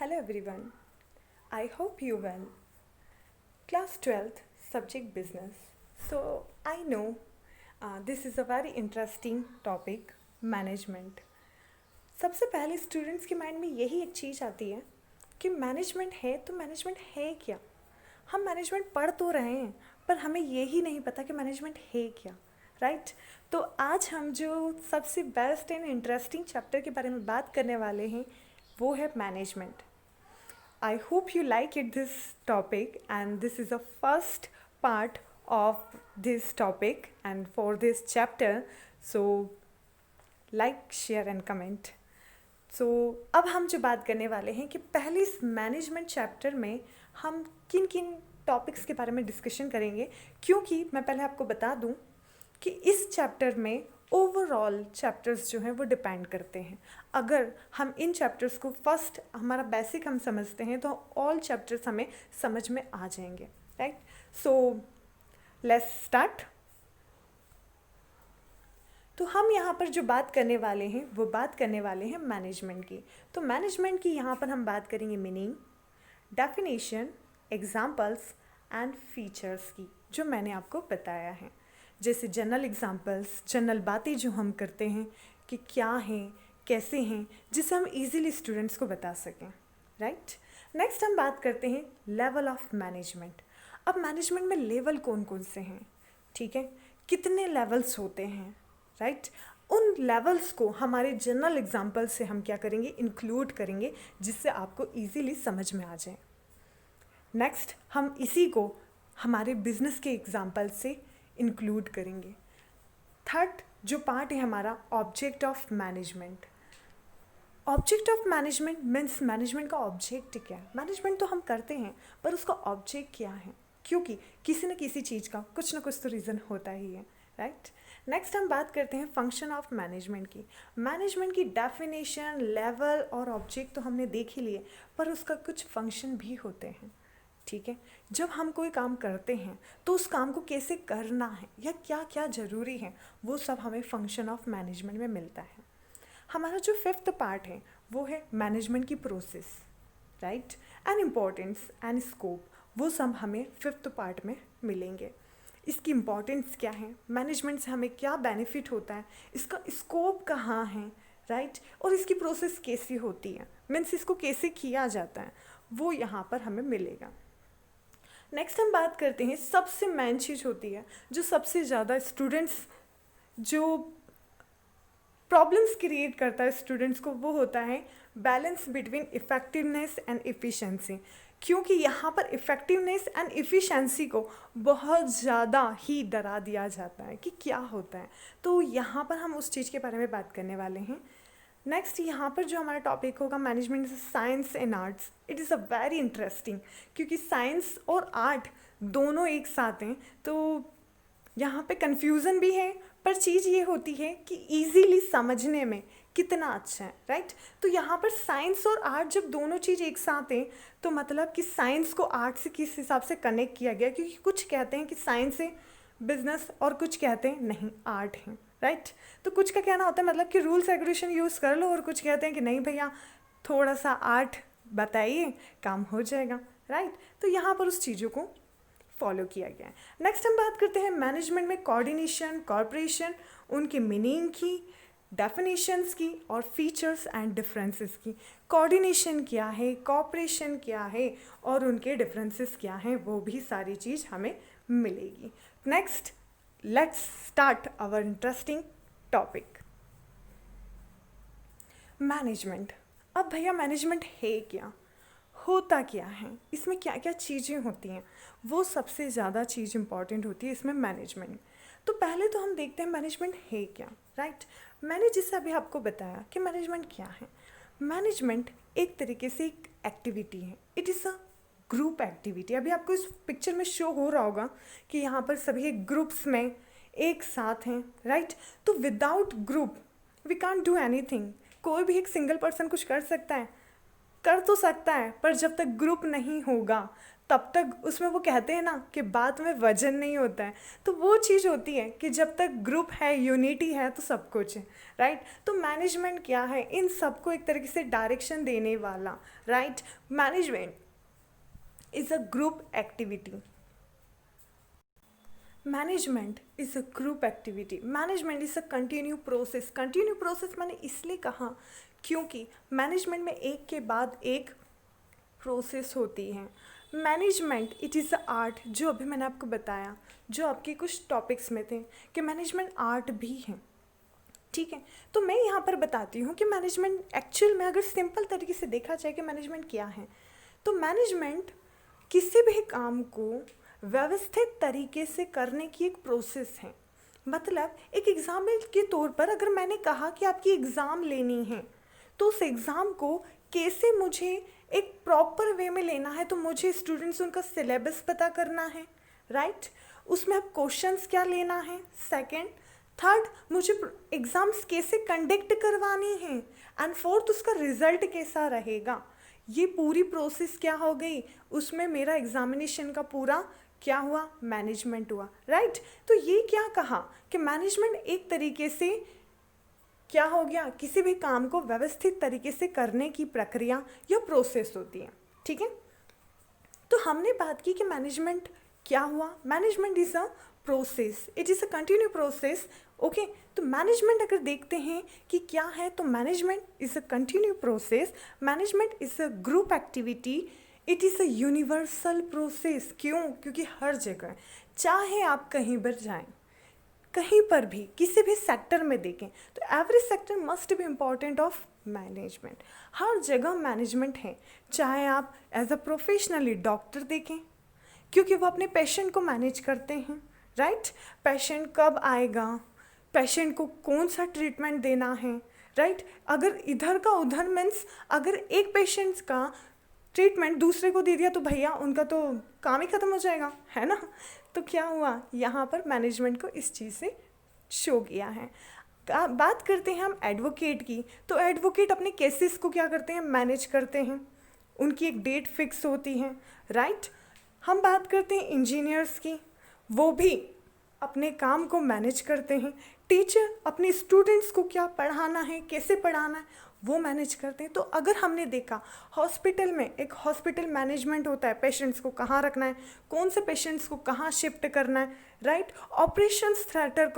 Hello everyone. I hope you well. Class 12th subject business. So I know this is a very interesting topic management. सबसे पहले students के mind में यही एक चीज़ आती है कि मैनेजमेंट है तो मैनेजमेंट है क्या। हम मैनेजमेंट पढ़ तो रहे हैं पर हमें यही नहीं पता कि मैनेजमेंट है क्या, राइट। तो आज हम जो सबसे बेस्ट एंड इंटरेस्टिंग चैप्टर के बारे में बात करने वाले हैं वो है management. I hope you like it this topic, and this is the first part of this topic and for this chapter. So like, share and comment. So अब हम जो बात करने वाले हैं कि पहले इस मैनेजमेंट चैप्टर में हम किन किन टॉपिक्स के बारे में डिस्कशन करेंगे, क्योंकि मैं पहले आपको बता दूं कि इस चैप्टर में ओवरऑल चैप्टर्स जो हैं वो डिपेंड करते हैं। अगर हम इन चैप्टर्स को फर्स्ट हमारा बेसिक हम समझते हैं तो ऑल चैप्टर्स हमें समझ में आ जाएंगे, राइट। So let's start. तो हम यहाँ पर जो बात करने वाले हैं वो बात करने वाले हैं मैनेजमेंट की। तो मैनेजमेंट की यहाँ पर हम बात करेंगे meaning, definition, examples and features की, जो मैंने आपको बताया है। जैसे जनरल एग्जाम्पल्स, जनरल बातें जो हम करते हैं कि क्या हैं, कैसे हैं, जिसे हम इजीली स्टूडेंट्स को बता सकें, राइट। नेक्स्ट हम बात करते हैं लेवल ऑफ मैनेजमेंट। अब मैनेजमेंट में लेवल कौन कौन से हैं, ठीक है, कितने लेवल्स होते हैं, राइट। उन लेवल्स को हमारे जनरल एग्जाम्पल से हम क्या करेंगे, इंक्लूड करेंगे, जिससे आपको इजीली समझ में आ जाए। नेक्स्ट हम इसी को हमारे बिजनेस के एग्जाम्पल से इंक्लूड करेंगे। थर्ड जो पार्ट है हमारा object of management. Object of management means management का ऑब्जेक्ट क्या है। मैनेजमेंट तो हम करते हैं पर उसका ऑब्जेक्ट क्या है, क्योंकि किसी न किसी चीज़ का कुछ ना कुछ तो रीज़न होता ही है, राइट। नेक्स्ट हम बात करते हैं फंक्शन ऑफ मैनेजमेंट की। मैनेजमेंट की डेफिनेशन, लेवल और ऑब्जेक्ट तो हमने देख ही लिए, पर उसका कुछ फंक्शन भी होते हैं, ठीक है। जब हम कोई काम करते हैं तो उस काम को कैसे करना है या क्या क्या ज़रूरी है, वो सब हमें फंक्शन ऑफ मैनेजमेंट में मिलता है। हमारा जो फिफ्थ पार्ट है वो है मैनेजमेंट की process, right, and importance and scope, वो सब हमें फिफ्थ पार्ट में मिलेंगे। इसकी इम्पोर्टेंस क्या है, मैनेजमेंट से हमें क्या बेनिफिट होता है, इसका स्कोप कहाँ है, राइट, और इसकी प्रोसेस कैसी होती है, मीन्स इसको कैसे किया जाता है, वो यहाँ पर हमें मिलेगा। नेक्स्ट हम बात करते हैं सबसे मेन चीज़ होती है जो सबसे ज़्यादा स्टूडेंट्स जो प्रॉब्लम्स क्रिएट करता है स्टूडेंट्स को, वो होता है balance between effectiveness and efficiency. क्योंकि यहाँ पर इफ़ेक्टिवनेस एंड एफिशिएंसी को बहुत ज़्यादा ही डरा दिया जाता है कि क्या होता है, तो यहाँ पर हम उस चीज़ के बारे में बात करने वाले हैं। नेक्स्ट यहाँ पर जो हमारा टॉपिक होगा management science and arts. It is a very interesting, क्योंकि साइंस और आर्ट दोनों एक साथ हैं, तो यहाँ पे कन्फ्यूज़न भी है, पर चीज़ ये होती है कि इजीली समझने में कितना अच्छा है, राइट। तो यहाँ पर साइंस और आर्ट जब दोनों चीज़ एक साथ हैं तो मतलब कि साइंस को आर्ट से किस हिसाब से कनेक्ट किया गया, क्योंकि कुछ कहते हैं कि साइंस है बिजनेस और कुछ कहते हैं नहीं आर्ट है, राइट। तो कुछ का कहना होता है मतलब कि रूल्स रेगुलेशन यूज़ कर लो, और कुछ कहते हैं कि नहीं भैया थोड़ा सा आर्ट बताइए काम हो जाएगा, राइट। तो यहाँ पर उस चीज़ों को फॉलो किया गया है। नेक्स्ट हम बात करते हैं मैनेजमेंट में कोऑर्डिनेशन, कॉर्पोरेशन, उनकी मीनिंग की, डेफिनेशंस की और फीचर्स एंड डिफरेंसेस की। कोऑर्डिनेशन क्या है, कॉर्पोरेशन क्या है और उनके डिफरेंसेस क्या हैं, वो भी सारी चीज़ हमें मिलेगी। Next let's start our interesting topic management. अब भैया मैनेजमेंट है क्या, होता क्या है, इसमें क्या क्या चीज़ें होती हैं, वो सबसे ज़्यादा चीज़ इंपॉर्टेंट होती है इसमें मैनेजमेंट। तो पहले तो हम देखते हैं मैनेजमेंट है क्या, राइट। मैंने जिससे अभी आपको बताया कि मैनेजमेंट क्या है। मैनेजमेंट एक तरीके से एक एक्टिविटी है, it is a group activity. अभी आपको इस पिक्चर में शो हो रहा होगा कि यहाँ पर सभी एक ग्रुप्स में एक साथ हैं, राइट। तो without group we can't do anything. कोई भी एक सिंगल पर्सन कुछ कर सकता है, कर तो सकता है, पर जब तक ग्रुप नहीं होगा तब तक उसमें वो कहते हैं ना कि बात में वजन नहीं होता है। तो वो चीज़ होती है कि जब तक ग्रुप है, यूनिटी है, तो सब कुछ है, राइट। तो मैनेजमेंट क्या है? इन सबको एक तरीके से डायरेक्शन देने वाला, right. Management is a group activity. Management is a group activity. Management is a continue process. Continue process मैंने इसलिए कहा क्योंकि मैनेजमेंट में एक के बाद एक प्रोसेस होती है। Management it is a art, जो अभी मैंने आपको बताया, जो आपके कुछ टॉपिक्स में थे कि मैनेजमेंट आर्ट भी है, ठीक है। तो मैं यहाँ पर बताती हूँ कि मैनेजमेंट एक्चुअल में अगर सिंपल तरीके से देखा जाए कि मैनेजमेंट क्या है, तो मैनेजमेंट किसी भी काम को व्यवस्थित तरीके से करने की एक प्रोसेस है। मतलब एक एग्ज़ाम्पल के तौर पर अगर मैंने कहा कि आपकी एग्ज़ाम लेनी है, तो उस एग्ज़ाम को कैसे मुझे एक प्रॉपर वे में लेना है, तो मुझे स्टूडेंट्स उनका सिलेबस पता करना है, राइट। उसमें अब क्वेश्चंस क्या लेना है, सेकंड, थर्ड मुझे एग्ज़ाम्स कैसे कंडक्ट करवानी है, एंड फोर्थ उसका रिज़ल्ट कैसा रहेगा। ये पूरी प्रोसेस क्या हो गई, उसमें मेरा एग्जामिनेशन का पूरा क्या हुआ, मैनेजमेंट हुआ, राइट। तो ये क्या कहा कि मैनेजमेंट एक तरीके से क्या हो गया, किसी भी काम को व्यवस्थित तरीके से करने की प्रक्रिया या प्रोसेस होती है, ठीक है। तो हमने बात की कि मैनेजमेंट क्या हुआ। Management is a process, it is a continue process, okay. तो मैनेजमेंट अगर देखते हैं कि क्या है, तो management is a continue process, management is a group activity, it is a universal process. क्यों? क्योंकि हर जगह, चाहे आप कहीं पर जाएं, कहीं पर भी किसी भी सेक्टर में देखें, तो every sector must be important of management. हर जगह मैनेजमेंट है। चाहे आप एज अ प्रोफेशनली डॉक्टर देखें, क्योंकि वो अपने पेशेंट को मैनेज करते हैं, राइट। पेशेंट कब आएगा, पेशेंट को कौन सा ट्रीटमेंट देना है, राइट। अगर इधर का उधर मीन्स अगर एक पेशेंट का ट्रीटमेंट दूसरे को दे दिया तो भैया उनका तो काम ही ख़त्म हो जाएगा, है ना। तो क्या हुआ, यहाँ पर मैनेजमेंट को इस चीज़ से शो किया है। बात करते हैं हम एडवोकेट की, तो एडवोकेट अपने केसेस को क्या करते हैं, मैनेज करते हैं, उनकी एक डेट फिक्स होती है, राइट। हम बात करते हैं इंजीनियर्स की, वो भी अपने काम को मैनेज करते हैं। टीचर अपने स्टूडेंट्स को क्या पढ़ाना है, कैसे पढ़ाना है, वो मैनेज करते हैं। तो अगर हमने देखा हॉस्पिटल में एक हॉस्पिटल मैनेजमेंट होता है, पेशेंट्स को कहाँ रखना है, कौन से पेशेंट्स को कहाँ शिफ्ट करना है, राइट। ऑपरेशंस थिएटर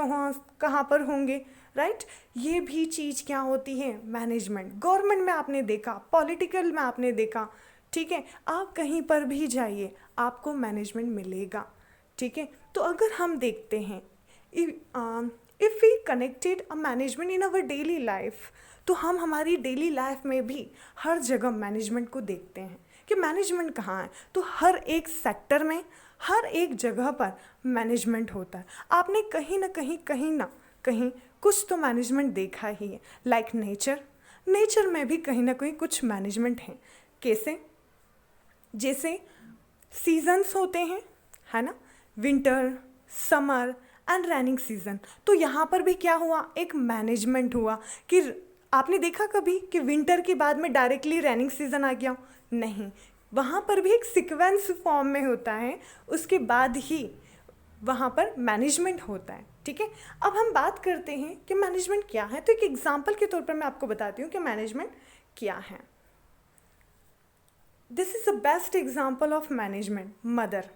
कहाँ पर होंगे, राइट। ये भी चीज़ क्या होती है, मैनेजमेंट। गवर्नमेंट में आपने देखा, पॉलिटिकल में आपने देखा, ठीक है। आप कहीं पर भी जाइए आपको मैनेजमेंट मिलेगा, ठीक है। तो अगर हम देखते हैं if we connected a management in our daily life, तो हम हमारी डेली लाइफ में भी हर जगह मैनेजमेंट को देखते हैं कि मैनेजमेंट कहाँ है। तो हर एक सेक्टर में, हर एक जगह पर मैनेजमेंट होता है। आपने कहीं ना कहीं कुछ तो मैनेजमेंट देखा ही है। लाइक नेचर में भी कहीं ना कहीं कुछ मैनेजमेंट है। कैसे? जैसे सीजन्स होते हैं, है ना, winter, summer and raining season. तो यहाँ पर भी क्या हुआ, एक मैनेजमेंट हुआ कि आपने देखा कभी कि विंटर के बाद में डायरेक्टली रेनिंग सीजन आ गया, नहीं, वहाँ पर भी एक सीक्वेंस फॉर्म में होता है, उसके बाद ही वहाँ पर मैनेजमेंट होता है, ठीक है। अब हम बात करते हैं कि मैनेजमेंट क्या है। तो एक एग्जांपल के तौर पर मैं आपको बताती हूँ कि मैनेजमेंट क्या है। This is the best example of management, mother.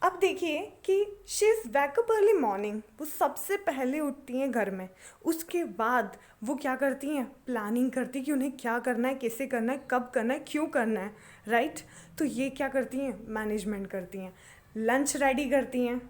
अब देखिए कि she is wake up early morning, वो सबसे पहले उठती हैं घर में, उसके बाद वो क्या करती हैं, प्लानिंग करती हैं कि उन्हें क्या करना है, कैसे करना है, कब करना है, क्यों करना है, राइट। तो ये क्या करती हैं, मैनेजमेंट करती हैं। लंच रेडी करती हैं,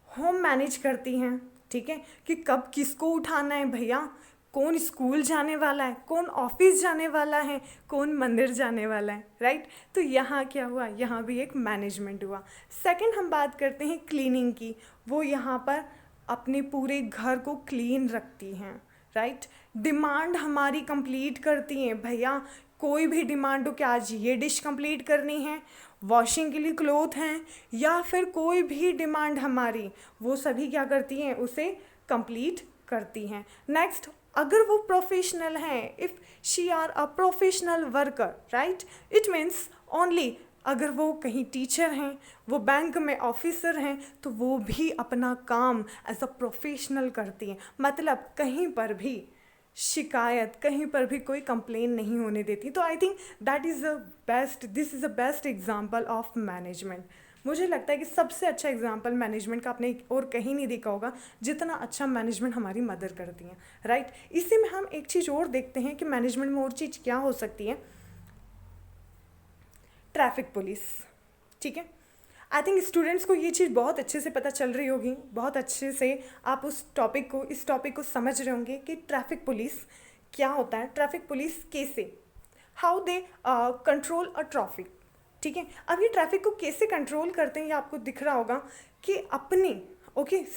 होम मैनेज करती हैं, ठीक है, कि कब किसको उठाना है भैया, कौन स्कूल जाने वाला है, कौन ऑफिस जाने वाला है, कौन मंदिर जाने वाला है, राइट। तो यहाँ क्या हुआ, यहाँ भी एक मैनेजमेंट हुआ। सेकंड हम बात करते हैं क्लीनिंग की, वो यहाँ पर अपने पूरे घर को क्लीन रखती हैं, राइट। डिमांड हमारी कंप्लीट करती हैं, भैया कोई भी डिमांड हो कि आज ये डिश कंप्लीट करनी है, वॉशिंग के लिए क्लोथ हैं, या फिर कोई भी डिमांड हमारी, वो सभी क्या करती हैं, उसे कंप्लीट करती हैं। नेक्स्ट, अगर वो प्रोफेशनल हैं, if she are a professional worker, right, it means only अगर वो कहीं टीचर हैं, वो बैंक में ऑफिसर हैं, तो वो भी अपना काम एज अ प्रोफेशनल करती हैं। मतलब कहीं पर भी शिकायत, कहीं पर भी कोई कंप्लेन नहीं होने देती। तो I think that is the best, this is the best example of management. मुझे लगता है कि सबसे अच्छा एग्जांपल मैनेजमेंट का आपने और कहीं नहीं देखा होगा जितना अच्छा मैनेजमेंट हमारी मदद करती हैं, राइट। इसी में हम एक चीज़ और देखते हैं कि मैनेजमेंट में और चीज़ क्या हो सकती है। ट्रैफिक पुलिस, ठीक है। आई थिंक स्टूडेंट्स को ये चीज़ बहुत अच्छे से पता चल रही होगी, बहुत अच्छे से आप इस टॉपिक को समझ रहे होंगे कि ट्रैफिक पुलिस क्या होता है, ट्रैफिक पुलिस कैसे, how they control a traffic, ठीक है। अब ये ट्रैफिक को कैसे कंट्रोल करते हैं ये आपको दिख रहा होगा कि अपने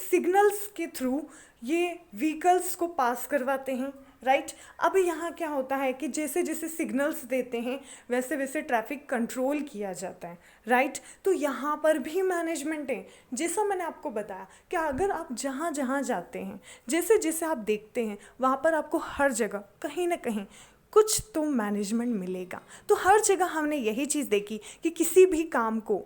सिग्नल्स के थ्रू ये व्हीकल्स को पास करवाते हैं, राइट। अब यहाँ क्या होता है कि जैसे जैसे सिग्नल्स देते हैं वैसे वैसे ट्रैफिक कंट्रोल किया जाता है, राइट। तो यहाँ पर भी मैनेजमेंट है। जैसा मैंने आपको बताया कि अगर आप जहाँ जहाँ जाते हैं, जैसे जैसे आप देखते हैं, वहाँ पर आपको हर जगह कहीं ना कहीं कुछ तो मैनेजमेंट मिलेगा। तो हर जगह हमने यही चीज़ देखी कि किसी भी काम को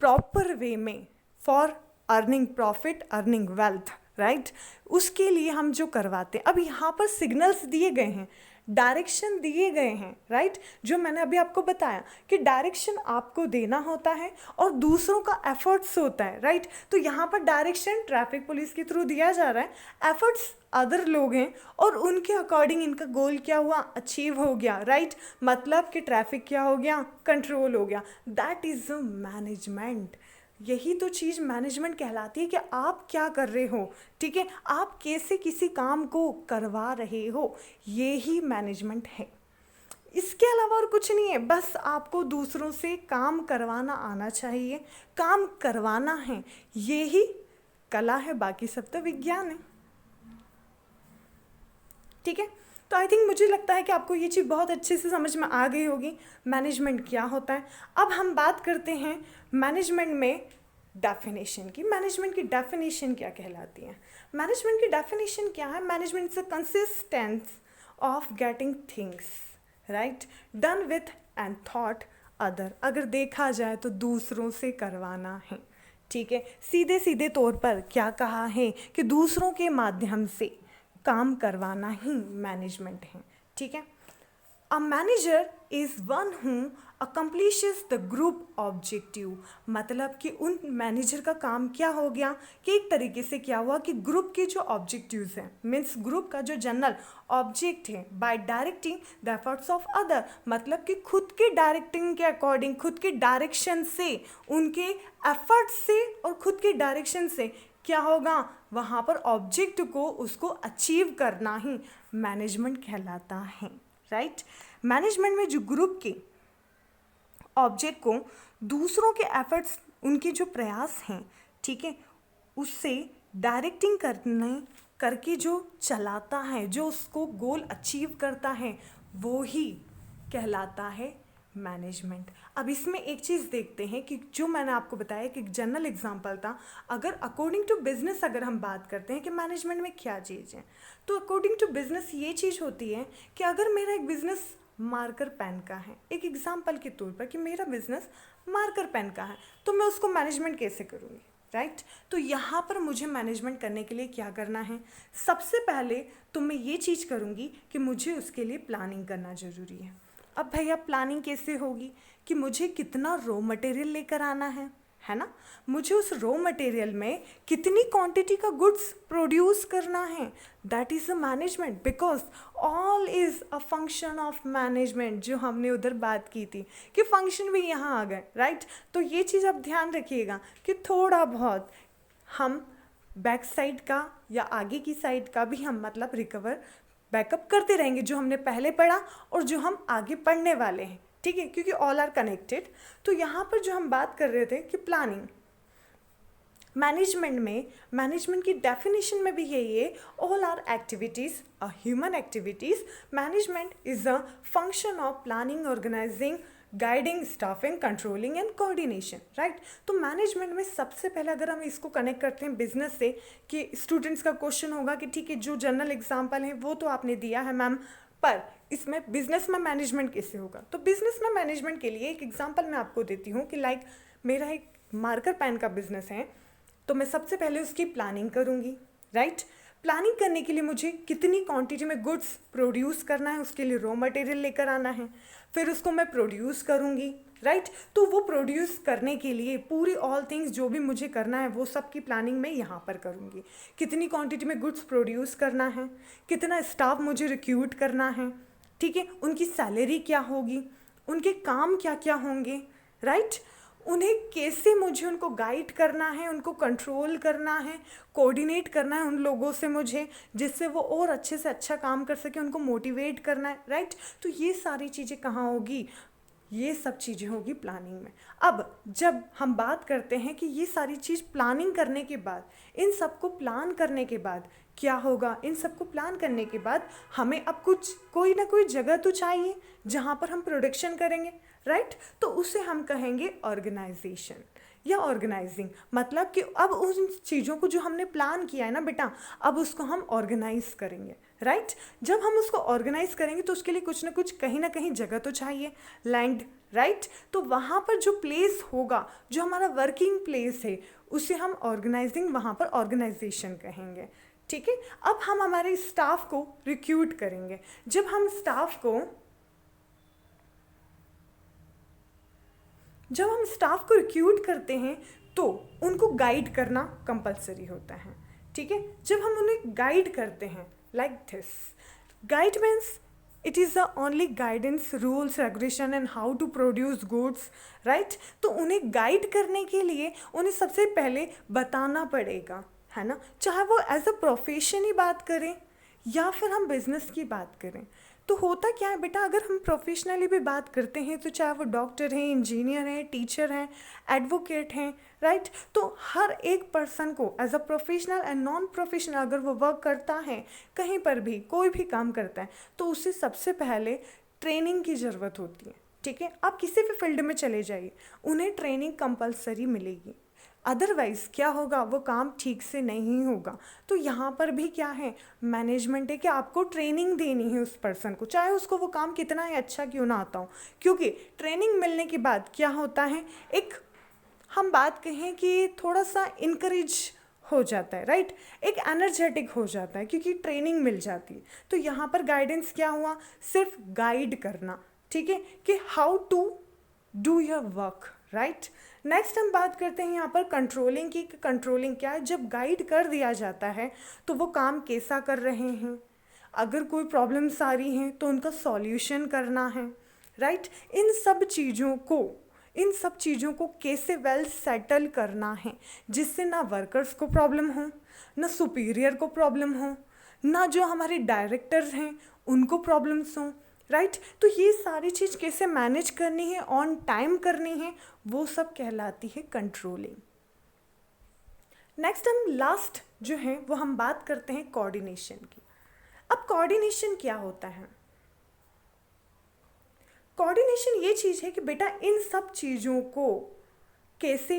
प्रॉपर वे में for earning profit, earning wealth, right, उसके लिए हम जो करवाते हैं। अब यहाँ पर सिग्नल्स दिए गए हैं, डायरेक्शन दिए गए हैं, राइट। जो मैंने अभी आपको बताया कि डायरेक्शन आपको देना होता है और दूसरों का एफर्ट्स होता है, राइट। तो यहाँ पर डायरेक्शन ट्रैफिक पुलिस के थ्रू दिया जा रहा है, एफर्ट्स अदर लोग हैं और उनके अकॉर्डिंग इनका गोल क्या हुआ, अचीव हो गया, राइट। मतलब कि ट्रैफिक क्या हो गया, कंट्रोल हो गया। That is management. यही तो चीज़ मैनेजमेंट कहलाती है कि आप क्या कर रहे हो, ठीक है, आप कैसे किसी काम को करवा रहे हो, ये ही मैनेजमेंट है। इसके अलावा और कुछ नहीं है, बस आपको दूसरों से काम करवाना आना चाहिए, काम करवाना है, ये ही कला है, बाकी सब तो विज्ञान है, ठीक है। तो आई थिंक मुझे लगता है कि आपको ये चीज़ बहुत अच्छे से समझ में आ गई होगी मैनेजमेंट क्या होता है। अब हम बात करते हैं मैनेजमेंट में डेफिनेशन की। मैनेजमेंट की डेफिनेशन क्या कहलाती है? मैनेजमेंट की डेफिनेशन क्या है? Management is a consistence of getting things right done with and thought other. अगर देखा जाए तो दूसरों से करवाना है, ठीक है। सीधे सीधे तौर पर क्या कहा है कि दूसरों के माध्यम से काम करवाना ही मैनेजमेंट है, ठीक है। A manager is one who accomplishes the group objective. मतलब कि उन मैनेजर का काम क्या हो गया कि एक तरीके से क्या हुआ कि ग्रुप के जो ऑब्जेक्टिव्स हैं, मीन्स ग्रुप का जो जनरल ऑब्जेक्ट है, bye directing the efforts of other. मतलब कि खुद के डायरेक्टिंग के अकॉर्डिंग, खुद के डायरेक्शन से, उनके एफर्ट से और खुद के डायरेक्शन से क्या होगा, वहाँ पर ऑब्जेक्ट को उसको अचीव करना ही मैनेजमेंट कहलाता है, राइट। मैनेजमेंट में जो ग्रुप के ऑब्जेक्ट को दूसरों के एफर्ट्स, उनके जो प्रयास हैं, ठीक है, उससे डायरेक्टिंग करके जो चलाता है, जो उसको गोल अचीव करता है, वो ही कहलाता है मैनेजमेंट। अब इसमें एक चीज़ देखते हैं कि जो मैंने आपको बताया कि जनरल एग्जांपल था, अगर अकॉर्डिंग टू बिजनेस अगर हम बात करते हैं कि मैनेजमेंट में क्या चीज़ है, तो अकॉर्डिंग टू बिजनेस ये चीज़ होती है कि अगर मेरा एक बिजनेस मार्कर पेन का है, एक एग्जांपल के तौर पर कि मेरा बिजनेस मार्कर पेन का है, तो मैं उसको मैनेजमेंट कैसे करूँगी, राइट। तो यहाँ पर मुझे मैनेजमेंट करने के लिए क्या करना है? सबसे पहले तो मैं ये चीज़ करूँगी कि मुझे उसके लिए प्लानिंग करना ज़रूरी है। अब भैया प्लानिंग कैसे होगी कि मुझे कितना रॉ मटेरियल लेकर आना है ना, मुझे उस रॉ मटेरियल में कितनी क्वांटिटी का गुड्स प्रोड्यूस करना है, that is a management, because all is a function of management. जो हमने उधर बात की थी कि फंक्शन भी यहाँ आ गए, राइट। तो ये चीज़ आप ध्यान रखिएगा कि थोड़ा बहुत हम बैक साइड का या आगे की साइड का भी हम मतलब रिकवर बैकअप करते रहेंगे, जो हमने पहले पढ़ा और जो हम आगे पढ़ने वाले हैं, ठीक है, क्योंकि ऑल आर कनेक्टेड। तो यहाँ पर जो हम बात कर रहे थे कि प्लानिंग मैनेजमेंट में, मैनेजमेंट की डेफिनेशन में भी यही है, all are activities a human activities, management is a function of planning, organising, guiding, staffing, controlling and coordination, right. तो मैनेजमेंट में सबसे पहले अगर हम इसको कनेक्ट करते हैं बिजनेस से, कि स्टूडेंट्स का क्वेश्चन होगा कि ठीक है, जो जनरल एग्जांपल है वो तो आपने दिया है मैम पर इसमें बिजनेस में मैनेजमेंट कैसे होगा? तो बिजनेस में मैनेजमेंट के लिए एक एग्जांपल मैं आपको देती हूँ कि लाइक मेरा एक मार्कर पेन का बिजनेस है, तो मैं सबसे पहले उसकी प्लानिंग करूँगी, राइट? प्लानिंग करने के लिए मुझे कितनी क्वांटिटी में गुड्स प्रोड्यूस करना है, उसके लिए रॉ मटेरियल लेकर आना है, फिर उसको मैं प्रोड्यूस करूँगी, राइट? तो वो प्रोड्यूस करने के लिए पूरी ऑल थिंग्स जो भी मुझे करना है वो सब की प्लानिंग मैं यहाँ पर करूँगी। कितनी क्वांटिटी में गुड्स प्रोड्यूस करना है, कितना स्टाफ मुझे रिक्रूट करना है, ठीक है, उनकी सैलरी क्या होगी, उनके काम क्या क्या होंगे, राइट? उन्हें कैसे मुझे उनको गाइड करना है, उनको कंट्रोल करना है, कोऑर्डिनेट करना है उन लोगों से मुझे, जिससे वो और अच्छे से अच्छा काम कर सके, उनको मोटिवेट करना है, राइट? तो ये सारी चीज़ें कहाँ होगी? ये सब चीज़ें होगी प्लानिंग में। अब जब हम बात करते हैं कि ये सारी चीज़ प्लानिंग करने के बाद, इन सबको प्लान करने के बाद क्या होगा? इन सबको प्लान करने के बाद हमें अब कुछ कोई ना कोई जगह तो चाहिए जहाँ पर हम प्रोडक्शन करेंगे, राइट? तो उसे हम कहेंगे ऑर्गेनाइजेशन या ऑर्गेनाइजिंग। मतलब कि अब उन चीज़ों को जो हमने प्लान किया है ना बेटा, अब उसको हम ऑर्गेनाइज करेंगे, राइट? जब हम उसको ऑर्गेनाइज करेंगे तो उसके लिए कुछ ना कुछ कहीं ना कहीं जगह तो चाहिए, लैंड, राइट? तो वहाँ पर जो प्लेस होगा, जो हमारा वर्किंग प्लेस है, उसे हम ऑर्गेनाइजिंग, वहाँ पर ऑर्गेनाइजेशन कहेंगे, ठीक है? अब हम हमारे स्टाफ को रिक्रूट करेंगे। जब हम स्टाफ को रिक्रूट करते हैं तो उनको गाइड करना कंपलसरी होता है, ठीक है? जब हम उन्हें गाइड करते हैं like this, guide means it is the only guidance, rules, regulation and how to produce goods, right? तो उन्हें गाइड करने के लिए उन्हें सबसे पहले बताना पड़ेगा, है ना? चाहे वो एज अ प्रोफेशन ही बात करें या फिर हम बिजनेस की बात करें। तो होता क्या है बेटा, अगर हम प्रोफेशनली भी बात करते हैं तो चाहे वो डॉक्टर हैं, इंजीनियर हैं, टीचर हैं, एडवोकेट हैं, राइट? तो हर एक पर्सन को as a professional and non professional अगर वो वर्क करता है, कहीं पर भी कोई भी काम करता है, तो उसे सबसे पहले ट्रेनिंग की ज़रूरत होती है, ठीक है? आप किसी भी फील्ड में चले जाइए, उन्हें ट्रेनिंग कंपलसरी मिलेगी, अदरवाइज़ क्या होगा? वो काम ठीक से नहीं होगा। तो यहाँ पर भी क्या है? मैनेजमेंट है कि आपको ट्रेनिंग देनी है उस पर्सन को, चाहे उसको वो काम कितना ही अच्छा क्यों ना आता हो, क्योंकि ट्रेनिंग मिलने के बाद क्या होता है, एक हम बात कहें कि थोड़ा सा इनकरेज हो जाता है, राइट? एक एनर्जेटिक हो जाता है क्योंकि ट्रेनिंग मिल जाती है। तो यहाँ पर गाइडेंस क्या हुआ? सिर्फ गाइड करना, ठीक है, कि how to do your work, right? Next हम बात करते हैं यहाँ पर कंट्रोलिंग की। कंट्रोलिंग क्या है? जब गाइड कर दिया जाता है तो वो काम कैसा कर रहे हैं, अगर कोई प्रॉब्लम्स आ रही हैं तो उनका सॉल्यूशन करना है, राइट? इन सब चीज़ों को कैसे वेल सेटल करना है जिससे ना वर्कर्स को प्रॉब्लम हो, ना सुपीरियर को प्रॉब्लम हो, ना जो हमारे डायरेक्टर्स हैं उनको प्रॉब्लम्स हों, राइट? तो ये सारी चीज़ कैसे मैनेज करनी है, ऑन टाइम करनी है, वो सब कहलाती है कंट्रोलिंग। नेक्स्ट हम लास्ट जो है वो हम बात करते हैं कोऑर्डिनेशन की। अब कोऑर्डिनेशन क्या होता है? कोऑर्डिनेशन ये चीज़ है कि बेटा इन सब चीज़ों को कैसे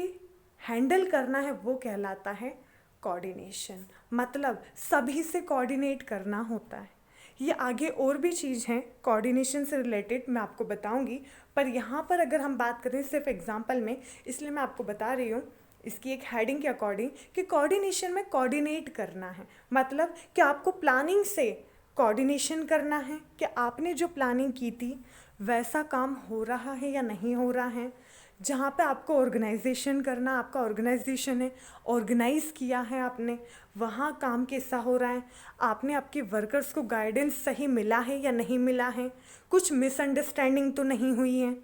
हैंडल करना है वो कहलाता है कोऑर्डिनेशन। मतलब सभी से कोऑर्डिनेट करना होता है। ये आगे और भी चीज़ हैं कोऑर्डिनेशन से रिलेटेड, मैं आपको बताऊंगी, पर यहाँ पर अगर हम बात करें सिर्फ एग्जांपल में, इसलिए मैं आपको बता रही हूँ इसकी एक हेडिंग के अकॉर्डिंग कि कोऑर्डिनेशन में कोऑर्डिनेट करना है। मतलब कि आपको प्लानिंग से कोऑर्डिनेशन करना है कि आपने जो प्लानिंग की थी वैसा काम हो रहा है या नहीं हो रहा है। जहाँ पे आपको ऑर्गेनाइजेशन करना, आपका ऑर्गेनाइजेशन है, ऑर्गेनाइज किया है आपने, वहाँ काम कैसा हो रहा है, आपने आपके वर्कर्स को गाइडेंस सही मिला है या नहीं मिला है, कुछ मिसअंडरस्टैंडिंग तो नहीं हुई है,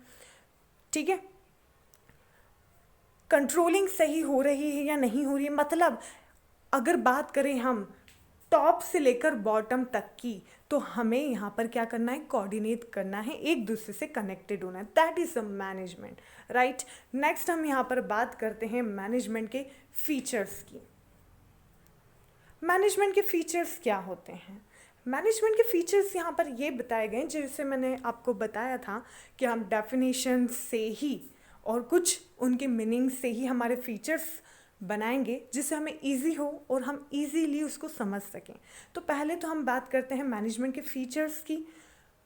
ठीक है, कंट्रोलिंग सही हो रही है या नहीं हो रही है। मतलब अगर बात करें हम टॉप से लेकर बॉटम तक की, तो हमें यहाँ पर क्या करना है? कोऑर्डिनेट करना है, एक दूसरे से कनेक्टेड होना है। That is a management, right? Next हम यहाँ पर बात करते हैं मैनेजमेंट के फीचर्स की। मैनेजमेंट के फीचर्स क्या होते हैं? मैनेजमेंट के फीचर्स यहाँ पर ये बताए गए जैसे मैंने आपको बताया था कि हम डेफिनेशन से ही और कुछ उनके मीनिंग से ही हमारे फीचर्स बनाएंगे जिससे हमें इजी हो और हम इजीली उसको समझ सकें। तो पहले तो हम बात करते हैं मैनेजमेंट के फीचर्स की।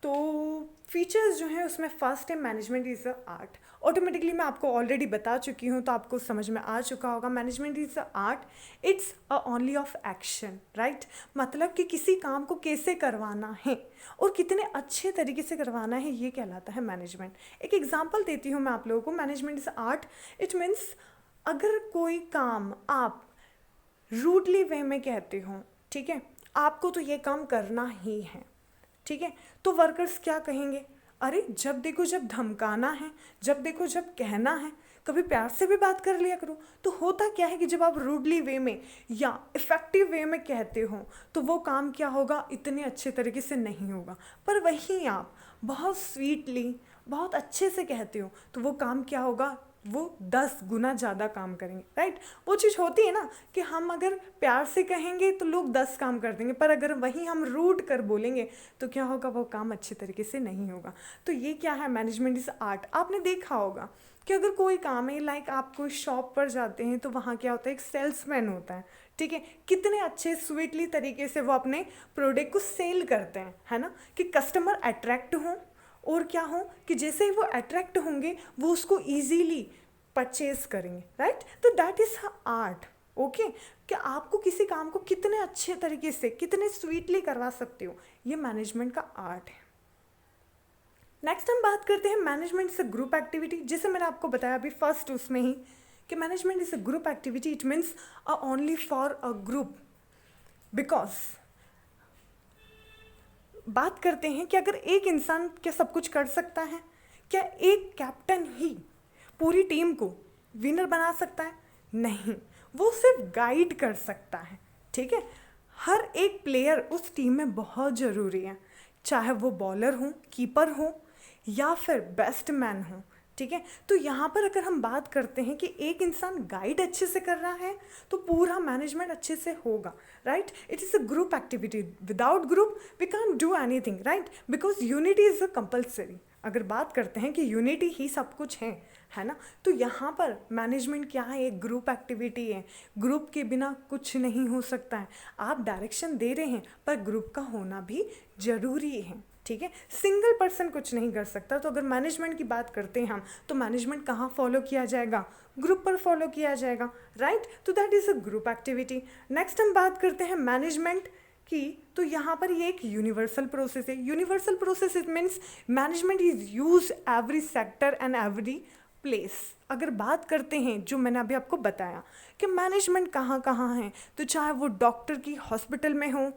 तो फीचर्स जो हैं उसमें फर्स्ट है management is a art. Automatically मैं आपको ऑलरेडी बता चुकी हूँ तो आपको समझ में आ चुका होगा, management is a art, it's a only of action, right. मतलब कि किसी काम को कैसे करवाना है और कितने अच्छे तरीके से करवाना है, ये कहलाता है मैनेजमेंट। एक एग्जांपल देती हूँ मैं आप लोगों को। Management is art, it means अगर कोई काम आप रूडली वे में कहते हो, ठीक है, आपको तो ये काम करना ही है, ठीक है, तो वर्कर्स क्या कहेंगे, अरे जब देखो जब धमकाना है, जब देखो जब कहना है, कभी प्यार से भी बात कर लिया करो। तो होता क्या है कि जब आप रूडली वे में या इफ़ेक्टिव वे में कहते हो तो वो काम क्या होगा, इतने अच्छे तरीके से नहीं होगा। पर वहीं आप बहुत स्वीटली, बहुत अच्छे से कहते हो तो वो काम क्या होगा, वो 10 गुना ज़्यादा काम करेंगे, राइट। वो चीज़ होती है ना कि हम अगर प्यार से कहेंगे तो लोग 10 काम कर देंगे, पर अगर वहीं हम रूड कर बोलेंगे तो क्या होगा, वो काम अच्छे तरीके से नहीं होगा। तो ये क्या है, मैनेजमेंट इज़ आर्ट। आपने देखा होगा कि अगर कोई काम है, लाइक आप कोई शॉप पर जाते हैं तो वहाँ क्या होता है, एक सेल्समैन होता है, ठीक है, कितने अच्छे स्वीटली तरीके से वो अपने प्रोडक्ट को सेल करते हैं, है ना, कि कस्टमर अट्रैक्ट हों और क्या हो कि जैसे ही वो अट्रैक्ट होंगे वो उसको इजीली परचेज करेंगे, राइट। तो दैट इज़ आर्ट, ओके, कि आपको किसी काम को कितने अच्छे तरीके से, कितने स्वीटली करवा सकते हो, ये मैनेजमेंट का आर्ट है। नेक्स्ट हम बात करते हैं management is a group activity, जिसे मैंने आपको बताया अभी फर्स्ट उसमें ही कि management is a group activity, it means only for a group. Because बात करते हैं कि अगर एक इंसान क्या सब कुछ कर सकता है, क्या एक कैप्टन ही पूरी टीम को विनर बना सकता है, नहीं, वो सिर्फ गाइड कर सकता है, ठीक है। हर एक प्लेयर उस टीम में बहुत ज़रूरी है, चाहे वो बॉलर हो, कीपर हो या फिर बैट्समैन हो, ठीक है। तो यहाँ पर अगर हम बात करते हैं कि एक इंसान गाइड अच्छे से कर रहा है तो पूरा मैनेजमेंट अच्छे से होगा, right. It is a group activity, without group we can't do anything, right, because unity is a compulsory. अगर बात करते हैं कि यूनिटी ही सब कुछ है ना, तो यहाँ पर मैनेजमेंट क्या है, एक ग्रुप एक्टिविटी है। ग्रुप के बिना कुछ नहीं हो सकता है। आप डायरेक्शन दे रहे हैं पर ग्रुप का होना भी ज़रूरी है, ठीक है। सिंगल पर्सन कुछ नहीं कर सकता। तो अगर मैनेजमेंट की बात करते हैं हम, तो मैनेजमेंट कहाँ फॉलो किया जाएगा, ग्रुप पर फॉलो किया जाएगा, राइट। तो that is a group activity. Next हम बात करते हैं मैनेजमेंट की, तो यहाँ पर ये एक यूनिवर्सल प्रोसेस है। Universal process it means management is use every sector and every place. अगर बात करते हैं जो मैंने अभी आपको बताया कि मैनेजमेंट कहाँ कहाँ है, तो चाहे वो डॉक्टर की हॉस्पिटल में हो,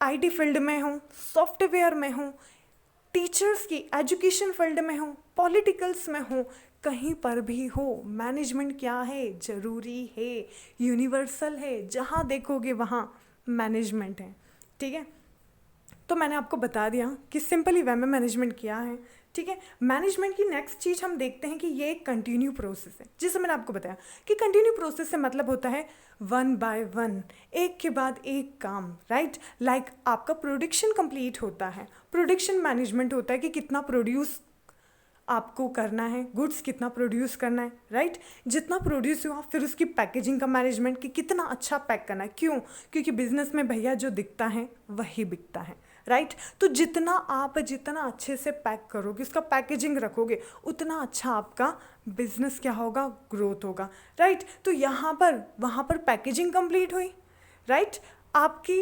आईटी फील्ड में हो, सॉफ्टवेयर में हो, टीचर्स की एजुकेशन फील्ड में हो, पॉलिटिकल्स में हो, कहीं पर भी हो, मैनेजमेंट क्या है, ज़रूरी है, यूनिवर्सल है, जहाँ देखोगे वहाँ मैनेजमेंट है, ठीक है। तो मैंने आपको बता दिया कि सिंपली वे में मैनेजमेंट क्या है, ठीक है। मैनेजमेंट की नेक्स्ट चीज़ हम देखते हैं कि ये एक कंटिन्यू प्रोसेस है, जिसे मैंने आपको बताया कि कंटिन्यू प्रोसेस से मतलब होता है वन बाय वन, एक के बाद एक काम, राइट। लाइक आपका प्रोडक्शन कंप्लीट होता है, प्रोडक्शन मैनेजमेंट होता है कि कितना प्रोड्यूस आपको करना है, गुड्स कितना प्रोड्यूस करना है, राइट। जितना प्रोड्यूस हुआ फिर उसकी पैकेजिंग का मैनेजमेंट कि कितना अच्छा पैक करना है, क्यों, क्योंकि बिजनेस में भैया जो दिखता है वही बिकता है, राइट। तो जितना अच्छे से पैक करोगे, उसका पैकेजिंग रखोगे, उतना अच्छा आपका बिजनेस क्या होगा, ग्रोथ होगा, राइट। तो यहाँ पर वहाँ पर पैकेजिंग कंप्लीट हुई, राइट, आपकी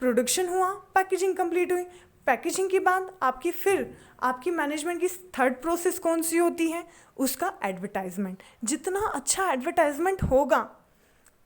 प्रोडक्शन हुआ, पैकेजिंग कंप्लीट हुई, पैकेजिंग के बाद आपकी मैनेजमेंट की थर्ड प्रोसेस कौन सी होती है, उसका एडवर्टाइजमेंट। जितना अच्छा एडवर्टाइजमेंट होगा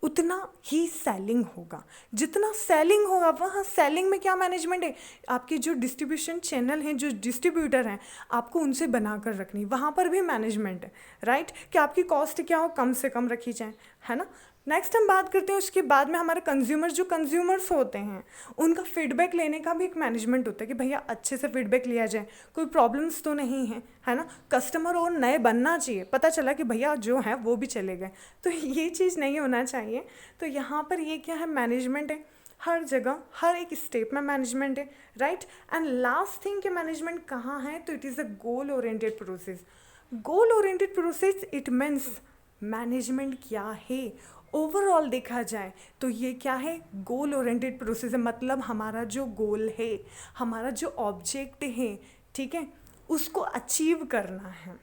उतना ही सेलिंग होगा, जितना सेलिंग होगा वहाँ सेलिंग में क्या मैनेजमेंट है, आपके जो डिस्ट्रीब्यूशन चैनल हैं, जो डिस्ट्रीब्यूटर हैं, आपको उनसे बना कर रखनी, वहाँ पर भी मैनेजमेंट है, राइट, कि आपकी कॉस्ट क्या हो, कम से कम रखी जाए, है ना। नेक्स्ट हम बात करते हैं उसके बाद में हमारे कंज्यूमर्स होते हैं, उनका फीडबैक लेने का भी एक मैनेजमेंट होता है कि भैया अच्छे से फीडबैक लिया जाए, कोई प्रॉब्लम्स तो नहीं है ना। कस्टमर और नए बनना चाहिए, पता चला कि भैया जो है वो भी चले गए, तो ये चीज़ नहीं होना चाहिए। तो यहाँ पर ये क्या है, मैनेजमेंट है, हर जगह हर एक स्टेप में मैनेजमेंट है, राइट। एंड लास्ट थिंग कि मैनेजमेंट कहाँ है, तो it is a goal oriented process. Goal oriented process it means management क्या है, ओवरऑल देखा जाए तो ये क्या है, गोल ओरिएंटेड प्रोसेस है। मतलब हमारा जो गोल है, हमारा जो ऑब्जेक्ट है, ठीक है, उसको अचीव करना है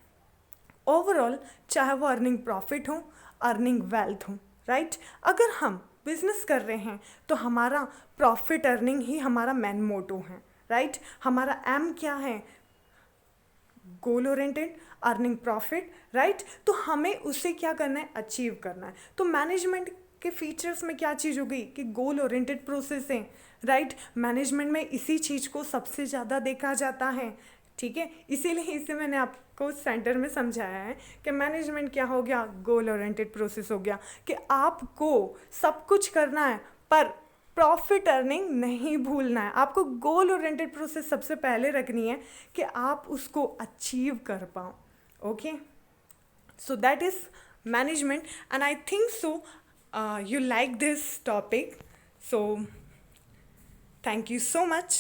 ओवरऑल, चाहे वो अर्निंग प्रॉफिट हो, अर्निंग वेल्थ हो, राइट। अगर हम बिजनेस कर रहे हैं तो हमारा प्रॉफिट अर्निंग ही हमारा मेन मोटो है, राइट। हमारा एम क्या है, goal oriented, earning profit, right. तो हमें उसे क्या करना है, अचीव करना है। तो मैनेजमेंट के फीचर्स में क्या चीज़ हो गई कि गोल ओरिएंटेड प्रोसेस है, राइट। मैनेजमेंट में इसी चीज़ को सबसे ज़्यादा देखा जाता है, ठीक है। इसीलिए इसे मैंने आपको सेंटर में समझाया है कि मैनेजमेंट क्या हो गया, गोल ओरिएंटेड प्रोसेस हो गया, कि आपको सब कुछ करना है पर प्रॉफिट अर्निंग नहीं भूलना है। आपको गोल ओरिएंटेड प्रोसेस सबसे पहले रखनी है कि आप उसको अचीव कर पाओ, okay. So that is management and I think so you like this topic, so thank you so much.